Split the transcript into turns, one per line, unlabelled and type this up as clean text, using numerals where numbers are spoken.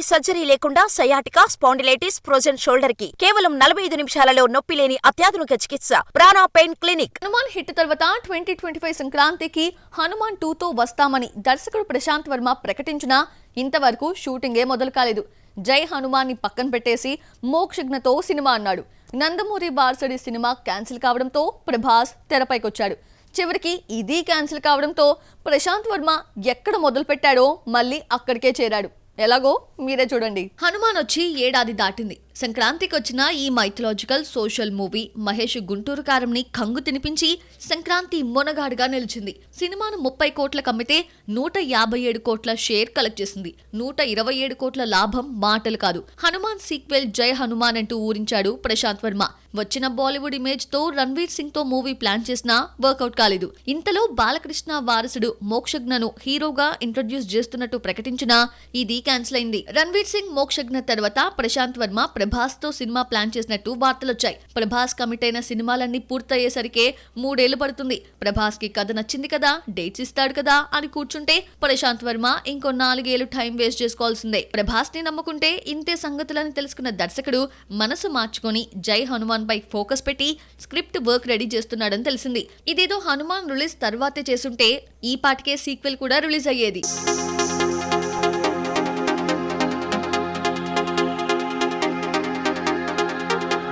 Surgery లేకుండా sciatica, spondylitis, frozen shoulder కి కేవలం 45 నిమిషాలలో నొప్పి లేని అత్యాధునిక చికిత్స ప్రాణ పెయిన్ క్లినిక్.
హనుమాన్ హిట్ తర్వాత 2025 సంక్రాంతికి హనుమాన్ 2తో వస్తామని దర్శకుడు ప్రశాంత్ వర్మ ప్రకటించినా ఇంతవరకు షూటింగే మొదలు కాలేదు. జై హనుమాన్ ని పక్కన పెట్టేసి మోక్షజ్ఞతో సినిమా అన్నాడు. నందమూరి బార్సడి సినిమా క్యాన్సిల్ కావడంతో ప్రభాస్ తెరపైకొచ్చాడు. చివరికి ఇది క్యాన్సిల్ కావడంతో ప్రశాంత్ వర్మ ఎక్కడ మొదలు పెట్టాడో మళ్ళీ అక్కడికే చేరాడు. ఎలాగో మీరే చూడండి. హనుమాన్ వచ్చి ఏడాది దాటింది. సంక్రాంతికి వచ్చిన ఈ మైథలాజికల్ సోషల్ మూవీ మహేష్ గుంటూరు కారంని కంగు తినిపించి సంక్రాంతి మొనగాడుగా నిలిచింది. సినిమాను 30 కోట్లకు అమ్మితే 157 కోట్ల షేర్ కలెక్ట్ చేసింది. 127 కోట్ల లాభం మాటలు కాదు. హనుమాన్ సీక్వెల్ జై హనుమాన్ అంటూ ఊరించాడు ప్రశాంత్ వర్మ. వచ్చిన బాలీవుడ్ ఇమేజ్ తో రణ్వీర్ సింగ్ తో మూవీ ప్లాన్ చేసినా వర్కౌట్ కాలేదు. ఇంతలో బాలకృష్ణ వారసుడు మోక్షజ్ఞను హీరోగా ఇంట్రడ్యూస్ చేస్తున్నట్టు ప్రకటించినా ఇది క్యాన్సిల్ అయింది. రణ్వీర్ సింగ్ మోక్షజ్ఞ తర్వాత ప్రశాంత్ వర్మ ప్రభాస్ తో సినిమా ప్లాన్ చేసినట్టు వార్తలొచ్చాయి. ప్రభాస్ కమిట్ అయిన సినిమాలన్నీ పూర్తయ్యేసరికే 3 ఏళ్లు పడుతుంది. ప్రభాస్ కి కథ నచ్చింది కదా, డేట్స్ ఇస్తాడు కదా అని కూర్చుంటే ప్రశాంత్ వర్మ ఇంకో 4 ఏళ్లు టైం వేస్ట్ చేసుకోవాల్సిందే. ప్రభాస్ ని నమ్ముకుంటే ఇంతే సంగతులని తెలుసుకున్న దర్శకుడు మనసు మార్చుకొని జై హనుమాన్ పై ఫోకస్ పెట్టి స్క్రిప్ట్ వర్క్ రెడీ చేస్తున్నాడని తెలిసింది. ఇదేదో హనుమాన్ రిలీజ్ తర్వాతే చేసుంటే ఈ పాటికే సీక్వెల్ కూడా రిలీజ్ అయ్యేది.